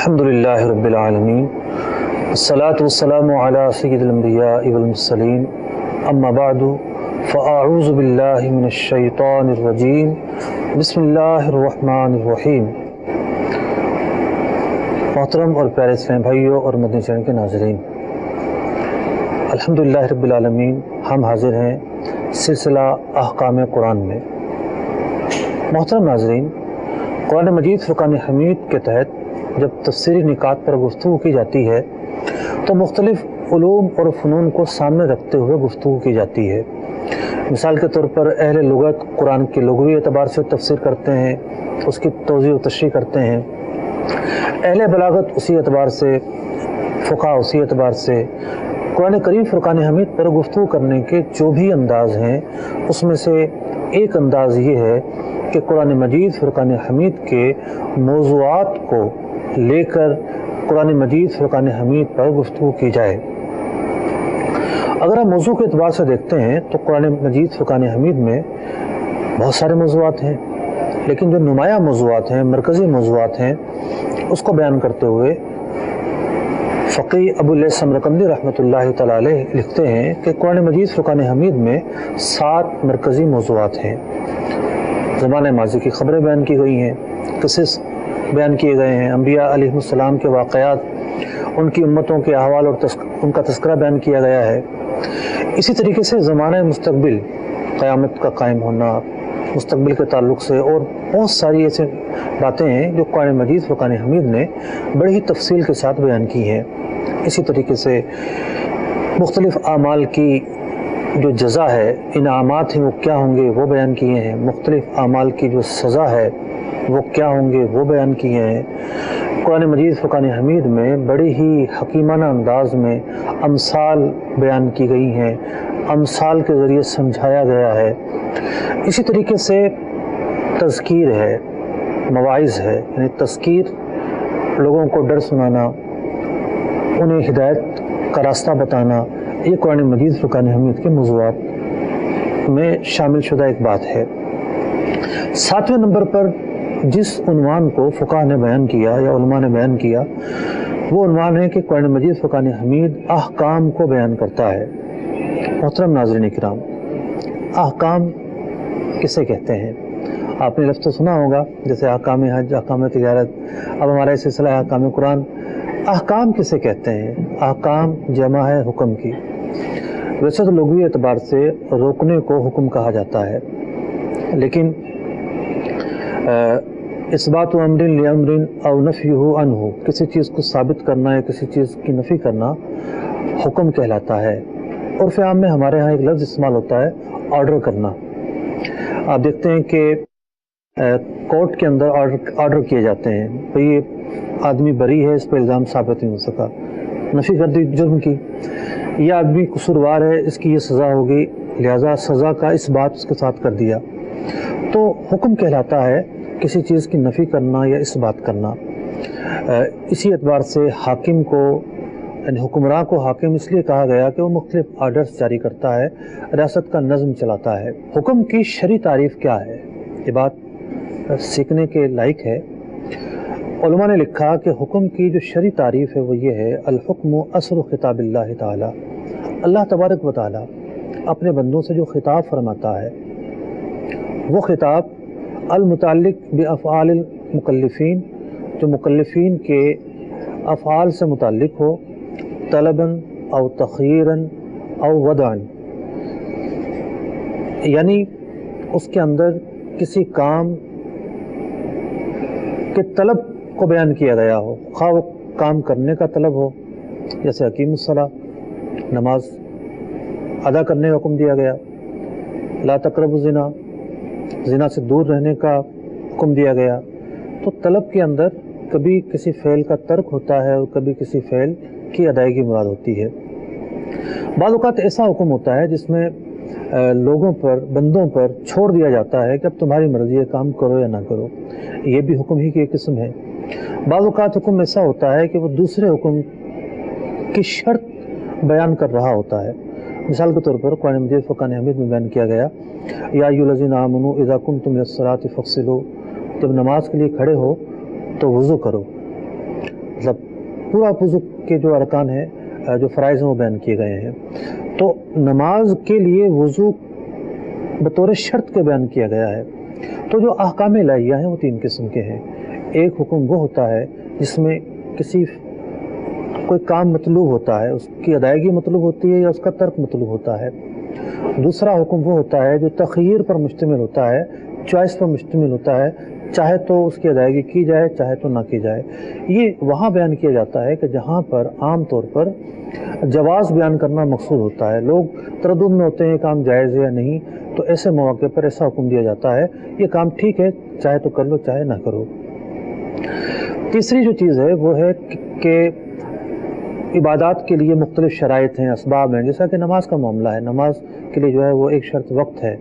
الحمدللہ رب العالمین والصلاة والسلام علی سید الانبیاء والمرسلین اما بعد فاعوذ باللہ من الشیطان الرجیم بسم اللہ الرحمن الرحیم۔ محترم اور پیارے اسلام بھائیوں اور مدنی چینل کے ناظرین، الحمدللہ رب العالمین، ہم حاضر ہیں سلسلہ احکام قرآن میں۔ محترم ناظرین، قرآن مجید فرقان حمید کے تحت جب تفسیری نکات پر گفتگو کی جاتی ہے تو مختلف علوم اور فنون کو سامنے رکھتے ہوئے گفتگو کی جاتی ہے۔ مثال کے طور پر اہل لغت قرآن کے لغوی اعتبار سے تفسیر کرتے ہیں، اس کی توضیح و تشریح کرتے ہیں۔ اہل بلاغت اسی اعتبار سے، فقہ اسی اعتبار سے قرآن کریم فرقان حمید پر گفتگو کرنے کے جو بھی انداز ہیں، اس میں سے ایک انداز یہ ہے کہ قرآن مجید فرقان حمید کے موضوعات کو لے کر قرآن مجید فرقان حمید پر گفتگو کی جائے۔ اگر ہم موضوع کے اعتبار سے دیکھتے ہیں تو قرآن مجید فرقان حمید میں بہت سارے موضوعات ہیں، لیکن جو نمایاں موضوعات ہیں، مرکزی موضوعات ہیں، اس کو بیان کرتے ہوئے فقی ابو الیث سمرقندی رحمۃ اللہ تعالی علیہ لکھتے ہیں کہ قرآن مجید فرقان حمید میں 7 مرکزی موضوعات ہیں۔ زمانہ ماضی کی خبریں بیان کی گئی ہیں، قصص بیان کیے گئے ہیں، انبیاء علیہ السلام کے واقعات، ان کی امتوں کے احوال اور ان کا تذکرہ بیان کیا گیا ہے۔ اسی طریقے سے زمانہ مستقبل، قیامت کا قائم ہونا، مستقبل کے تعلق سے اور بہت ساری ایسی باتیں ہیں جو قرآن مجید فرقان حمید نے بڑی ہی تفصیل کے ساتھ بیان کی ہیں۔ اسی طریقے سے مختلف اعمال کی جو جزا ہے، انعامات ہیں وہ کیا ہوں گے وہ بیان کیے ہیں، مختلف اعمال کی جو سزا ہے وہ کیا ہوں گے وہ بیان کیے ہیں۔ قرآن مجید فرقان حمید میں بڑی ہی حکیمانہ انداز میں امثال بیان کی گئی ہیں، امثال کے ذریعے سمجھایا گیا ہے۔ اسی طریقے سے تذکیر ہے، مواعظ ہے، یعنی تذکیر، لوگوں کو ڈر سنانا، انہیں ہدایت کا راستہ بتانا، یہ قرآن مجید فرقان حمید کے موضوعات میں شامل شدہ ایک بات ہے۔ 7ویں نمبر پر جس عنوان کو فقہ نے بیان کیا یا علماء نے بیان کیا، وہ عنوان ہے کہ قرآن مجید فرقان حمید احکام کو بیان کرتا ہے۔ محترم ناظرین کرام، احکام کسے کہتے ہیں؟ آپ نے لفظ تو سنا ہوگا، جیسے احکام حج، احکام تجارت، اب ہمارا سلسلہ ہے احکام قرآن۔ احکام کسے کہتے ہیں؟ احکام جمع ہے حکم کی۔ ویسے تو لغوی اعتبار سے روکنے کو حکم کہا جاتا ہے، لیکن اثبات امر لامر او نفیہ عنہ، کسی چیز کو ثابت کرنا یا کسی چیز کی نفی کرنا حکم کہلاتا ہے۔ عرف عام میں ہمارے ہاں ایک لفظ استعمال ہوتا ہے آرڈر کرنا۔ آپ دیکھتے ہیں کہ کورٹ کے اندر آرڈر کیے جاتے ہیں، بھئی یہ آدمی بری ہے، اس پہ الزام ثابت نہیں ہو سکا، نفی کر دی جرم کی، یہ آدمی قصوروار ہے، اس کی یہ سزا ہوگی، لہذا سزا کا اس بات اس کے ساتھ کر دیا، تو حکم کہلاتا ہے کسی چیز کی نفی کرنا یا اس بات کرنا۔ اسی اعتبار سے حاکم کو، یعنی حکمراں کو حاکم اس لیے کہا گیا کہ وہ مختلف آرڈرز جاری کرتا ہے، ریاست کا نظم چلاتا ہے۔ حکم کی شرعی تعریف کیا ہے؟ یہ بات سیکھنے کے لائق ہے۔ علماء نے لکھا کہ حکم کی جو شرعی تعریف ہے وہ یہ ہے: الحکم اصل خطاب اللہ تعالی، اللہ تبارک و تعالی اپنے بندوں سے جو خطاب فرماتا ہے وہ خطاب المتعلق بافعال المکلفین، جو مکلفین کے افعال سے متعلق ہو، طلباً او تخییراً او وضعاً، یعنی اس کے اندر کسی کام کے طلب کو بیان کیا گیا ہو، خواہ وہ کام کرنے کا طلب ہو، جیسے اقیم الصلاۃ، نماز ادا کرنے کا حکم دیا گیا، لا تقربوا الزنا، زنا سے دور رہنے کا حکم دیا گیا۔ تو طلب کے اندر کبھی کسی فعل کا ترک ہوتا ہے اور کبھی کسی فعل کی ادائیگی مراد ہوتی ہے۔ بعض اوقات ایسا حکم ہوتا ہے جس میں لوگوں پر، بندوں پر چھوڑ دیا جاتا ہے کہ اب تمہاری مرضی ہے، کام کرو یا نہ کرو، یہ بھی حکم ہی کی ایک قسم ہے۔ بعض اوقات حکم ایسا ہوتا ہے کہ وہ دوسرے حکم کی شرط بیان کر رہا ہوتا ہے۔ مثال کے طور پر قرآن مجید فرقان حمید میں بیان کیا گیا: یا ایھا الذین آمنوا اذا قمتم الی الصلاۃ فاغسلوا، جب نماز کے لیے کھڑے ہو تو وضو کرو۔ مطلب پورا وضو کے جو ارکان ہیں، جو فرائض ہیں وہ بیان کیے گئے ہیں۔ تو نماز کے لیے وضو بطور شرط کے بیان کیا گیا ہے۔ تو جو احکام الہیہ ہیں وہ 3 قسم کے ہیں۔ ایک حکم وہ ہوتا ہے جس میں کوئی کام مطلوب ہوتا ہے، اس کی ادائیگی مطلوب ہوتی ہے یا اس کا ترک مطلوب ہوتا ہے۔ دوسرا حکم وہ ہوتا ہے جو تخییر پر مشتمل ہوتا ہے، چوائس پر مشتمل ہوتا ہے، چاہے تو اس کی ادائیگی کی جائے چاہے تو نہ کی جائے۔ یہ وہاں بیان کیا جاتا ہے کہ جہاں پر عام طور پر جواز بیان کرنا مقصود ہوتا ہے، لوگ تردد میں ہوتے ہیں کام جائز ہے یا نہیں، تو ایسے مواقع پر ایسا حکم دیا جاتا ہے یہ کام ٹھیک ہے، چاہے تو کر لو چاہے نہ کرو۔ تیسری جو چیز ہے وہ ہے کہ عبادات کے لیے مختلف شرائط ہیں، اسباب ہیں، جیسا کہ نماز کا معاملہ ہے۔ نماز کے لیے جو ہے وہ ایک شرط وقت ہے۔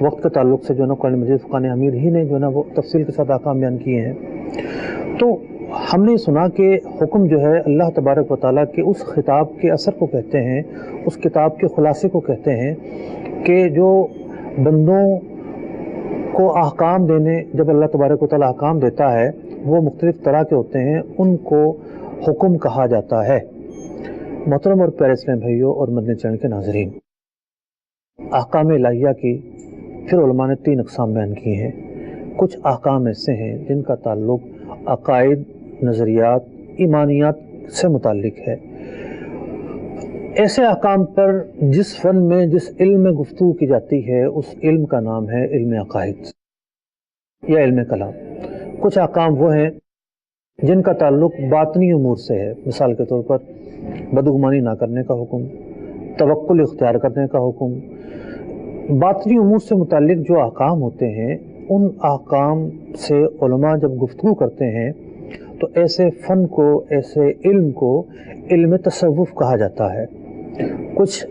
وقت کے تعلق سے جو ہے نا قرآن مجید فرقان حمید ہی نے جو ہے نا وہ تفصیل کے ساتھ احکام بیان کیے ہیں۔ تو ہم نے سنا کہ حکم جو ہے اللہ تبارک و تعالیٰ کے اس خطاب کے اثر کو کہتے ہیں، اس کتاب کے خلاصے کو کہتے ہیں کہ جو بندوں کو احکام دینے، جب اللہ تبارک و تعالیٰ احکام دیتا ہے وہ مختلف طرح کے ہوتے ہیں، ان کو حکم کہا جاتا ہے۔ محترم اور پیارے اسلام بھائیوں اور مدنی چینل کے ناظرین، احکام الہیہ کی پھر علماء نے 3 اقسام بیان کی ہیں۔ کچھ احکام ایسے ہیں جن کا تعلق عقائد، نظریات، ایمانیات سے متعلق ہے۔ ایسے احکام پر جس فن میں، جس علم میں گفتگو کی جاتی ہے اس علم کا نام ہے علم عقائد یا علم کلام۔ کچھ احکام وہ ہیں جن کا تعلق باطنی امور سے ہے، مثال کے طور پر بدگمانی نہ کرنے کا حکم، توکل اختیار کرنے کا حکم۔ باطنی امور سے متعلق جو احکام ہوتے ہیں ان احکام سے علماء جب گفتگو کرتے ہیں تو ایسے فن کو، ایسے علم کو علم تصوف کہا جاتا ہے۔ کچھ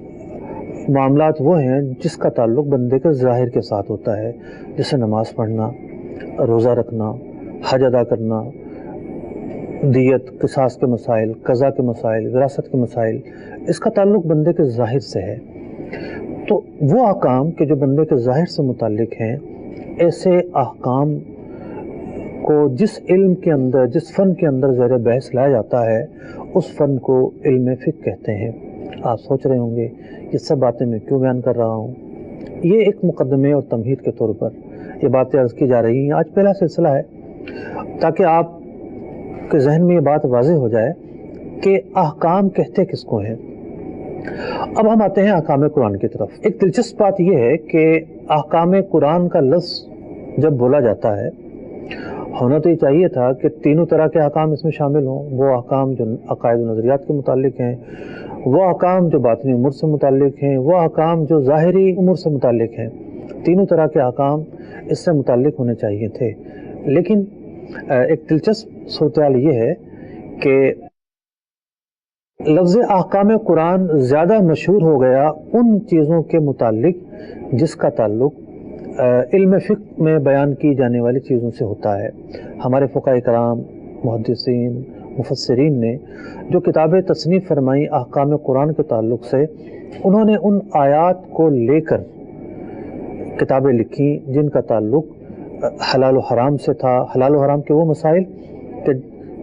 معاملات وہ ہیں جس کا تعلق بندے کے ظاہر کے ساتھ ہوتا ہے، جیسے نماز پڑھنا، روزہ رکھنا، حج ادا کرنا، دیت، قصاص کے مسائل، قضا کے مسائل، وراثت کے مسائل، اس کا تعلق بندے کے ظاہر سے ہے۔ تو وہ احکام کہ جو بندے کے ظاہر سے متعلق ہیں، ایسے احکام کو جس علم کے اندر، جس فن کے اندر زیر بحث لایا جاتا ہے اس فن کو علم فقہ کہتے ہیں۔ آپ سوچ رہے ہوں گے یہ سب باتیں میں کیوں بیان کر رہا ہوں؟ یہ ایک مقدمے اور تمہید کے طور پر یہ باتیں عرض کی جا رہی ہیں۔ آج پہلا سلسلہ ہے تاکہ آپ کے ذہن میں یہ بات واضح ہو جائے کہ احکام کہتے کس کو ہیں۔ اب ہم آتے ہیں احکام قرآن کی طرف۔ ایک دلچسپ بات یہ ہے کہ احکام قرآن کا لفظ جب بولا جاتا ہے، ہونا تو یہ چاہیے تھا کہ تینوں طرح کے احکام اس میں شامل ہوں۔ وہ احکام جو عقائد و نظریات کے متعلق ہیں، وہ احکام جو باطنی امور سے متعلق ہیں، وہ احکام جو ظاہری امور سے متعلق ہیں، تینوں طرح کے احکام اس سے متعلق ہونے چاہیے تھے۔ لیکن ایک دلچسپ صورتحال یہ ہے کہ لفظ احکام قرآن زیادہ مشہور ہو گیا ان چیزوں کے متعلق جس کا تعلق علم فقہ میں بیان کی جانے والی چیزوں سے ہوتا ہے۔ ہمارے فقہاء کرام، محدثین، مفسرین نے جو کتابیں تصنیف فرمائیں احکام قرآن کے تعلق سے، انہوں نے ان آیات کو لے کر کتابیں لکھی جن کا تعلق حلال و حرام سے تھا۔ حلال و حرام کے وہ مسائل کہ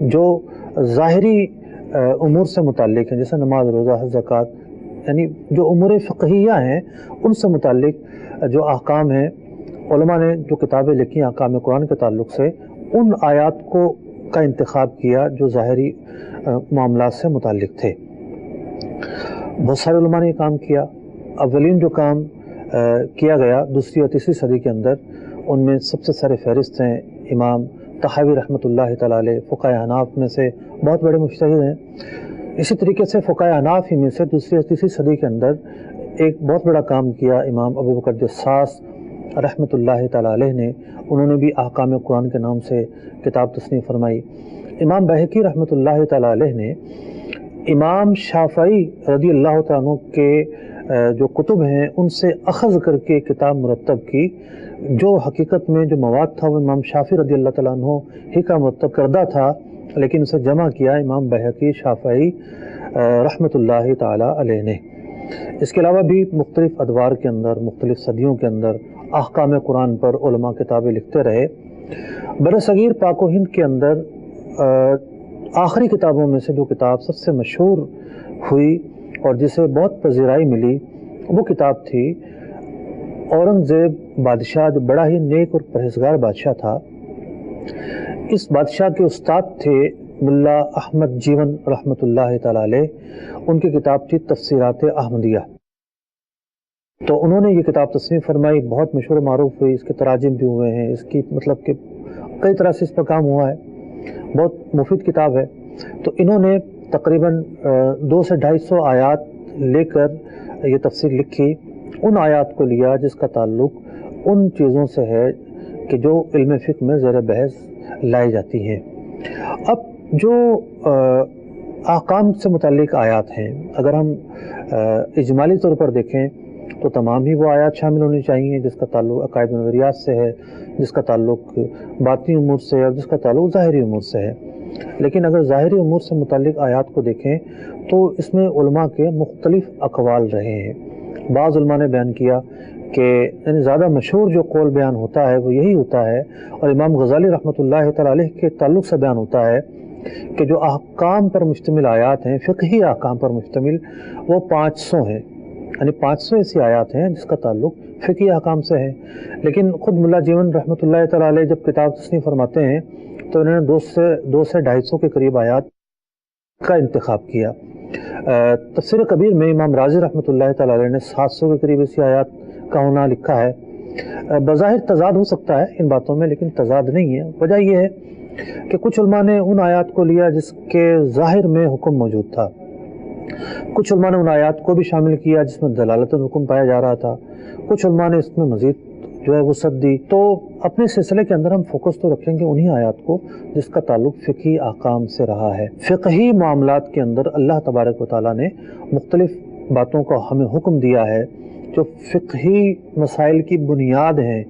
جو ظاہری امور سے متعلق ہیں، جیسے نماز، روزہ، حج، زکوٰۃ، یعنی جو امور فقہیہ ہیں ان سے متعلق جو احکام ہیں، علماء نے جو کتابیں لکھی احکام قرآن کے تعلق سے ان آیات کا انتخاب کیا جو ظاہری معاملات سے متعلق تھے۔ بہت سارے علماء نے یہ کام کیا۔ اولین جو کام کیا گیا 2ری اور 3ری صدی کے اندر، ان میں سب سے سر فہرست ہیں امام طحاوی رحمۃ اللہ تعالیٰ علیہ، فقہاء احناف میں سے بہت بڑے مجتہد ہیں۔ اسی طریقے سے فقہاء احناف ہی میں سے 2ری اور 3ری صدی کے اندر ایک بہت بڑا کام کیا امام ابو بکر جساس رحمۃ اللہ تعالیٰ علیہ نے۔ انہوں نے بھی احکام قرآن کے نام سے کتاب تصنیف فرمائی۔ امام بہقی رحمۃ اللہ تعالیٰ علیہ نے امام شافعی رضی اللہ تعالیٰ عنہ کے جو کتب ہیں ان سے اخذ کر کے کتاب مرتب کی، جو حقیقت میں جو مواد تھا وہ امام شافعی رضی اللہ تعالیٰ عنہ ہی کا مرتب کردہ تھا، لیکن اسے جمع کیا امام بہقی شافعی رحمۃ اللہ تعالیٰ علیہ نے۔ اس کے علاوہ بھی مختلف ادوار کے اندر، مختلف صدیوں کے اندر احکام قرآن پر علماء کتابیں لکھتے رہے۔ برصغیر پاک و ہند کے اندر آخری کتابوں میں سے جو کتاب سب سے مشہور ہوئی اور جسے بہت پذیرائی ملی وہ کتاب تھی اورنگزیب بادشاہ، جو بڑا ہی نیک اور پرہیزگار بادشاہ تھا۔ اس بادشاہ کے استاد تھے ملا احمد جیون رحمۃ اللہ تعالی علیہ۔ ان کی کتاب تھی تفسیرات احمدیہ۔ تو انہوں نے یہ کتاب تصنیف فرمائی، بہت مشہور و معروف ہوئی، اس کے تراجم بھی ہوئے ہیں، اس کی مطلب کہ کئی طرح سے اس پر کام ہوا ہے، بہت مفید کتاب ہے۔ تو انہوں نے تقریباً 200 سے 250 آیات لے کر یہ تفسیر لکھی۔ ان آیات کو لیا جس کا تعلق ان چیزوں سے ہے کہ جو علم فقہ میں زیر بحث لائی جاتی ہیں۔ اب جو احکام سے متعلق آیات ہیں، اگر ہم اجمالی طور پر دیکھیں تو تمام ہی وہ آیات شامل ہونی چاہیے جس کا تعلق عقائد و نظریات سے ہے، جس کا تعلق باطنی امور سے ہے اور جس کا تعلق ظاہری امور سے ہے۔ لیکن اگر ظاہری امور سے متعلق آیات کو دیکھیں تو اس میں علماء کے مختلف اقوال رہے ہیں۔ بعض علماء نے بیان کیا کہ یعنی زیادہ مشہور جو قول بیان ہوتا ہے وہ یہی ہوتا ہے، اور امام غزالی رحمۃ اللہ تعالی علیہ کے تعلق سے بیان ہوتا ہے کہ جو احکام پر مشتمل آیات ہیں، فقہی احکام پر مشتمل، وہ 500 ہیں، یعنی 500 ایسی آیات ہیں جس کا تعلق فقہی احکام سے ہے۔ لیکن خود ملا جیون رحمۃ اللہ تعالی علیہ جب کتاب تصنیف فرماتے ہیں تو انہوں نے 200 سے 250 کے قریب آیات کا انتخاب کیا۔ تفسیر کبیر میں امام رازی رحمۃ اللہ تعالی علیہ نے 700 کے قریب ایسی آیات کا ہونا لکھا ہے۔ بظاہر تضاد ہو سکتا ہے ان باتوں میں، لیکن تضاد نہیں ہے۔ وجہ یہ ہے کہ کچھ علماء نے ان آیات کو لیا جس کے ظاہر میں حکم موجود تھا، کچھ علماء نے ان آیات کو بھی شامل کیا جس میں دلالت الحکم پایا جا رہا تھا، کچھ علماء نے اس میں مزید جو ہے وسعت دی۔ تو اپنے سلسلے کے اندر ہم فوکس تو رکھیں گے انہی آیات کو جس کا تعلق فقہی احکام سے رہا ہے۔ فقہی معاملات کے اندر اللہ تبارک و تعالیٰ نے مختلف باتوں کا ہمیں حکم دیا ہے جو فقہی مسائل کی بنیاد ہیں،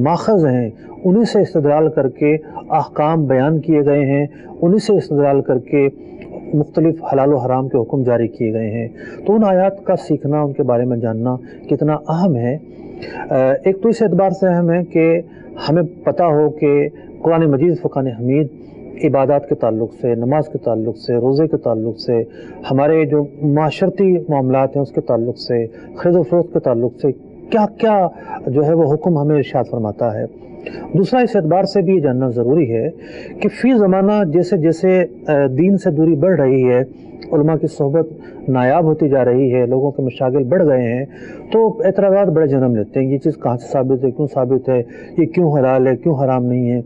ماخذ ہیں، انہی سے استدلال کر کے احکام بیان کیے گئے ہیں، انہی سے استدلال کر کے مختلف حلال و حرام کے حکم جاری کیے گئے ہیں۔ تو ان آیات کا سیکھنا، ان کے بارے میں جاننا کتنا اہم ہے۔ ایک تو اس اعتبار سے اہم ہے کہ ہمیں پتہ ہو کہ قرآن مجید فرقان حمید عبادات کے تعلق سے، نماز کے تعلق سے، روزے کے تعلق سے، ہمارے جو معاشرتی معاملات ہیں اس کے تعلق سے، خرید و فروخت کے تعلق سے کیا کیا جو ہے وہ حکم ہمیں ارشاد فرماتا ہے۔ دوسرا اس اعتبار سے بھی یہ جاننا ضروری ہے کہ فی زمانہ جیسے جیسے دین سے دوری بڑھ رہی ہے، علماء کی صحبت نایاب ہوتی جا رہی ہے، لوگوں کے مشاغل بڑھ گئے ہیں، تو اعتراضات بڑے جنم لیتے ہیں، یہ چیز کہاں سے ثابت ہے، کیوں ثابت ہے، یہ کیوں حلال ہے، کیوں حرام نہیں ہے۔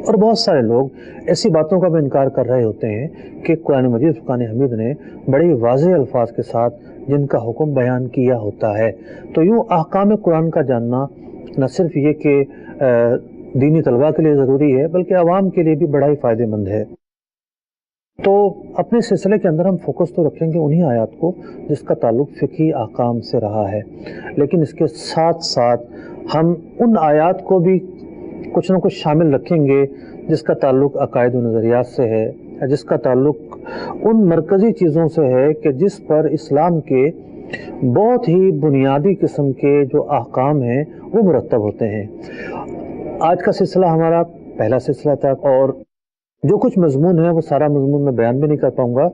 اور بہت سارے لوگ ایسی باتوں کا بھی انکار کر رہے ہوتے ہیں کہ قرآن مجید فرقان حمید نے بڑے واضح الفاظ کے ساتھ جن کا حکم بیان کیا ہوتا ہے۔ تو یوں احکام قرآن کا جاننا نہ صرف یہ کہ دینی طلباء کے لیے ضروری ہے بلکہ عوام کے لیے بھی بڑا ہی فائدہ مند ہے۔ تو اپنے سلسلے کے اندر ہم فوکس تو رکھیں گے انہی آیات کو جس کا تعلق فقہی احکام سے رہا ہے، لیکن اس کے ساتھ ساتھ ہم ان آیات کو بھی کچھ نہ کچھ شامل رکھیں گے جس کا تعلق عقائد و نظریات سے ہے، جس کا تعلق ان مرکزی چیزوں سے ہے کہ جس پر اسلام کے بہت ہی بنیادی قسم کے جو احکام ہیں وہ مرتب ہوتے ہیں۔ آج کا سلسلہ ہمارا پہلا سلسلہ تھا، اور جو کچھ مضمون ہے وہ سارا مضمون میں بیان بھی نہیں کر پاؤں گا،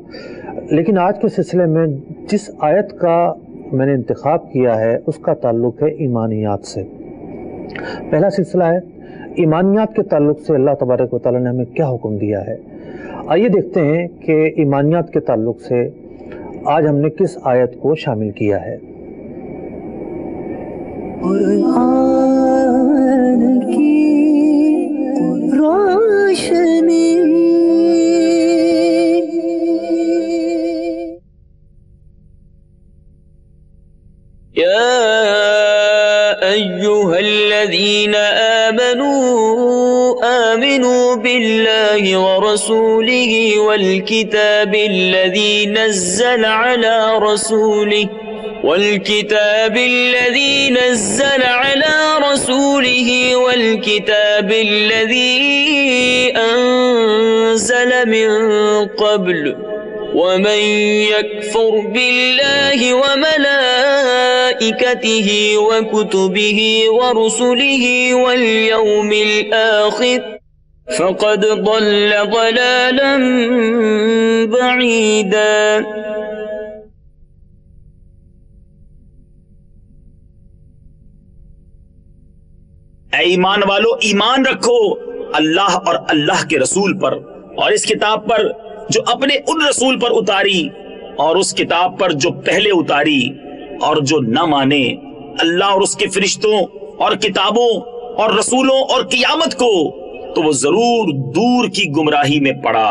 لیکن آج کے سلسلے میں جس آیت کا میں نے انتخاب کیا ہے اس کا تعلق ہے ایمانیات سے۔ پہلا سلسلہ ہے ایمانیات کے تعلق سے اللہ تبارک و تعالیٰ نے ہمیں کیا حکم دیا ہے۔ آئیے دیکھتے ہیں کہ ایمانیات کے تعلق سے آج ہم نے کس آیت کو شامل کیا ہے۔ قرآن کی روشنی یا ایہا الذین آمنوا باللہ ورسولہ والکتاب الذی نزل على رسولہ والكتاب الذي نزل على رسوله والكتاب الذي أنزل من قبل ومن يكفر بالله وملائكته وكتبه ورسله واليوم الآخر فقد ضل ضلالا بعيدا. اے ایمان والو، ایمان رکھو اللہ اور اللہ کے رسول پر، اور اس کتاب پر جو اپنے ان رسول پر اتاری، اور اس کتاب پر جو پہلے اتاری، اور جو نہ مانے اللہ اور اس کے فرشتوں اور کتابوں اور رسولوں اور قیامت کو، تو وہ ضرور دور کی گمراہی میں پڑا.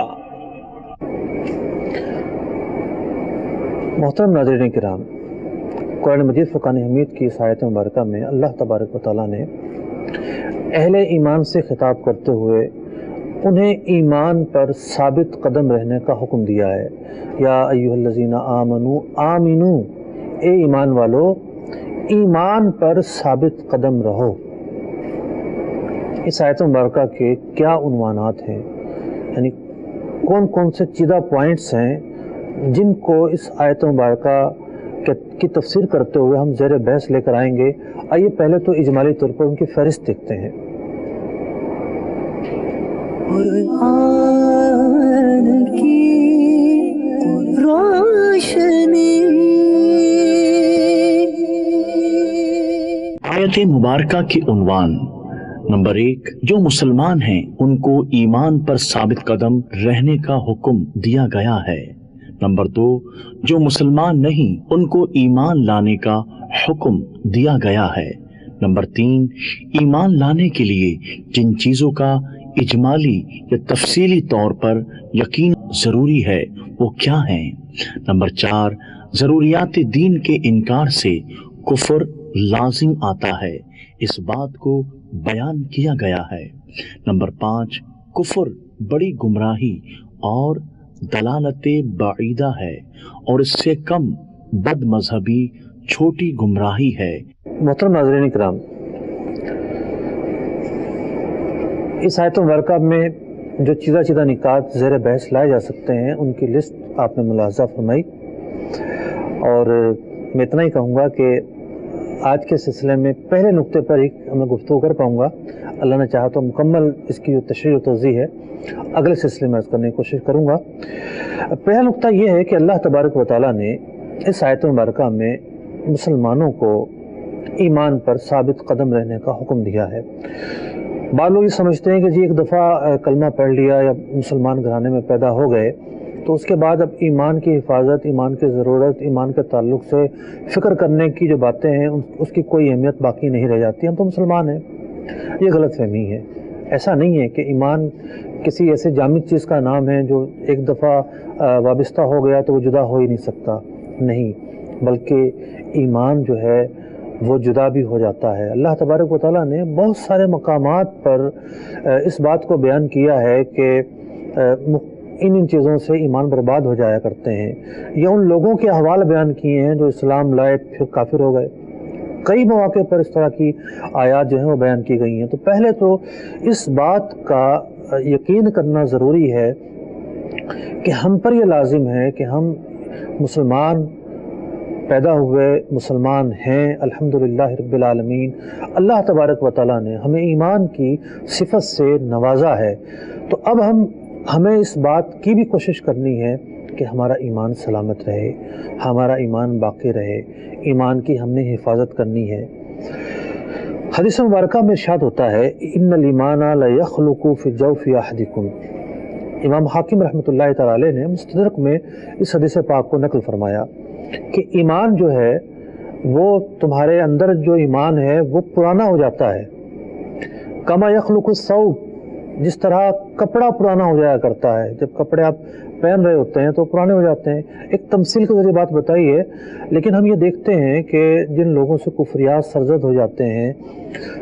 محترم ناظرین کرام، قرآن مجید فرقان حمید کی اس آیت مبارکہ میں اللہ تبارک و تعالیٰ نے اہل ایمان سے خطاب کرتے ہوئے انہیں ایمان پر ثابت قدم رہنے کا حکم دیا ہے. یا ایھا الذین آمنوا آمنوا، اے ایمان والو ایمان پر ثابت قدم رہو. اس آیت مبارکہ کے کیا عنوانات ہیں، یعنی کون کون سے چیدہ پوائنٹس ہیں جن کو اس آیت مبارکہ کی تفسیر کرتے ہوئے ہم زیر بحث لے کر آئیں گے. آئیے پہلے تو اجمالی طور پر ان کی فہرست دیکھتے ہیں. قرآن کی روشنی. آیت مبارکہ کی عنوان: نمبر 1، جو مسلمان ہیں ان کو ایمان پر ثابت قدم رہنے کا حکم دیا گیا ہے. نمبر 2، جو مسلمان نہیں ان کو ایمان لانے کا حکم دیا گیا ہے. نمبر 3، ایمان لانے کے لیے جن چیزوں کا اجمالی یا تفصیلی طور پر یقین ضروری ہے وہ کیا ہیں. نمبر 4، ضروریات دین کے انکار سے کفر لازم آتا ہے، اس بات کو بیان کیا گیا ہے. نمبر 5، کفر بڑی گمراہی اور دلالت بعیدہ ہے، اور اس سے کم بد مذہبی چھوٹی گمراہی ہے. محترم ناظرین کرام، اس آیت مبارکہ میں جو چیدہ نکات زیر بحث لائے جا سکتے ہیں ان کی لسٹ آپ نے ملاحظہ فرمائی، اور میں اتنا ہی کہوں گا کہ آج کے سلسلے میں پہلے نقطے پر ہی میں گفتگو کر پاؤں گا. اللہ نے چاہا تو مکمل اس کی جو تشریح و توضیح ہے اگلے سلسلے میں عرض کرنے کی کوشش کروں گا. پہلا نقطہ یہ ہے کہ اللہ تبارک و تعالیٰ نے اس آیت مبارکہ میں مسلمانوں کو ایمان پر ثابت قدم رہنے کا حکم دیا ہے. بعض لوگ یہ سمجھتے ہیں کہ جی ایک دفعہ کلمہ پڑھ لیا یا مسلمان گھرانے میں پیدا ہو گئے تو اس کے بعد اب ایمان کی حفاظت، ایمان کی ضرورت، ایمان کے تعلق سے فکر کرنے کی جو باتیں ہیں اس کی کوئی اہمیت باقی نہیں رہ جاتی، ہم تو مسلمان ہیں. یہ غلط فہمی ہے. ایسا نہیں ہے کہ ایمان کسی ایسے جامد چیز کا نام ہے جو ایک دفعہ وابستہ ہو گیا تو وہ جدا ہو ہی نہیں سکتا. نہیں، بلکہ ایمان جو ہے وہ جدا بھی ہو جاتا ہے. اللہ تبارک و تعالیٰ نے بہت سارے مقامات پر اس بات کو بیان کیا ہے کہ ان چیزوں سے ایمان برباد ہو جایا کرتے ہیں، یا ان لوگوں کے احوال بیان کیے ہیں جو اسلام لائے پھر کافر ہو گئے. کئی مواقع پر اس طرح کی آیات جو ہیں وہ بیان کی گئی ہیں. تو پہلے تو اس بات کا یقین کرنا ضروری ہے کہ ہم پر یہ لازم ہے کہ ہم مسلمان پیدا ہوئے، مسلمان ہیں الحمدللہ رب العالمین. اللہ تبارک و تعالیٰ نے ہمیں ایمان کی صفت سے نوازا ہے، تو اب ہمیں اس بات کی بھی کوشش کرنی ہے کہ ہمارا ایمان سلامت رہے، ہمارا ایمان باقی رہے، ایمان کی ہم نے حفاظت کرنی ہے. حدیث مبارکہ میں ارشاد ہوتا ہے ان الایمان لیخلق فی جوف احدکم. امام حاکم رحمۃ اللہ تعالی علیہ نے مستدرک میں اس حدیث پاک کو نقل فرمایا کہ ایمان جو ہے وہ تمہارے اندر جو ایمان ہے وہ پرانا ہو جاتا ہے. کما یخلق الثوب، جس طرح کپڑا پرانا ہو جایا کرتا ہے، جب کپڑے آپ پہن رہے ہوتے ہیں تو پرانے ہو جاتے ہیں. ایک تمثیل کے ذریعے بات بتائی ہے، لیکن ہم یہ دیکھتے ہیں کہ جن لوگوں سے کفریات سرزد ہو جاتے ہیں،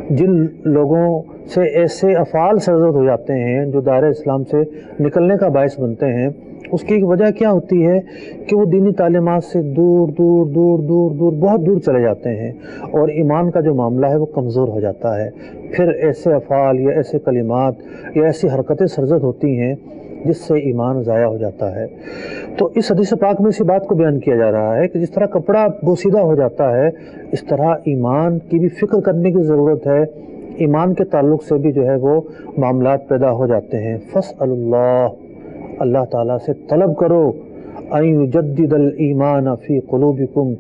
جن لوگوں سے ایسے افعال سرزد ہو جاتے ہیں جو دائرہ اسلام سے نکلنے کا باعث بنتے ہیں، اس کی وجہ کیا ہوتی ہے کہ وہ دینی تعلیمات سے دور بہت دور چلے جاتے ہیں، اور ایمان کا جو معاملہ ہے وہ کمزور ہو جاتا ہے. پھر ایسے افعال یا ایسے کلمات یا ایسی حرکتیں سرزد ہوتی ہیں جس سے ایمان ضائع ہو جاتا ہے. تو اس حدیث پاک میں اسی بات کو بیان کیا جا رہا ہے کہ جس طرح کپڑا بوسیدہ ہو جاتا ہے، اس طرح ایمان کی بھی فکر کرنے کی ضرورت ہے ایمان کے تعلق سے بھی جو ہے وہ معاملات پیدا ہو جاتے ہیں۔ فَاسْأَلُ اللَّهِ، اللہ تعالیٰ سے طلب کرو، أَن يُجَدِّدَ الْإِيمَانَ فِي قُلُوبِكُمْ،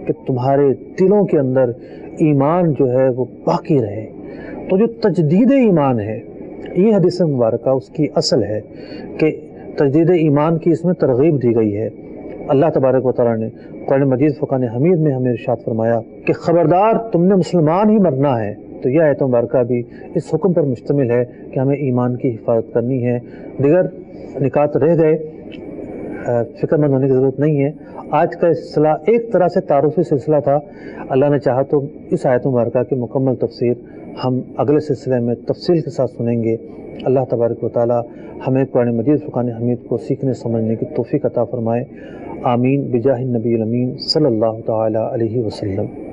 کہ تمہارے دلوں کے اندر ایمان جو ہے وہ باقی رہے۔ تو جو تجدید ایمان ہے، یہ حدیث مبارکہ اس کی اصل ہے کہ تجدید ایمان کی اس میں ترغیب دی گئی ہے۔ اللہ تبارک و تعالیٰ نے قرآن مجید فرقان حمید میں ہمیں ارشاد فرمایا کہ خبردار تم نے مسلمان ہی مرنا ہے۔ تو یہ آیت مبارکہ بھی اس حکم پر مشتمل ہے کہ ہمیں ایمان کی حفاظت کرنی ہے۔ دیگر نکات رہ گئے، فکر مند ہونے کی ضرورت نہیں ہے۔ آج کا سلسلہ ایک طرح سے تعارفی سلسلہ تھا، اللہ نے چاہا تو اس آیت مبارکہ کی مکمل تفسیر ہم اگلے سلسلے میں تفصیل کے ساتھ سنیں گے۔ اللہ تبارک و تعالی ہمیں قرآن مجید فرقان حمید کو سیکھنے سمجھنے کی توفیق عطا فرمائے۔ آمین بجاہ النبی الامین صلی اللہ تعالی علیہ وسلم۔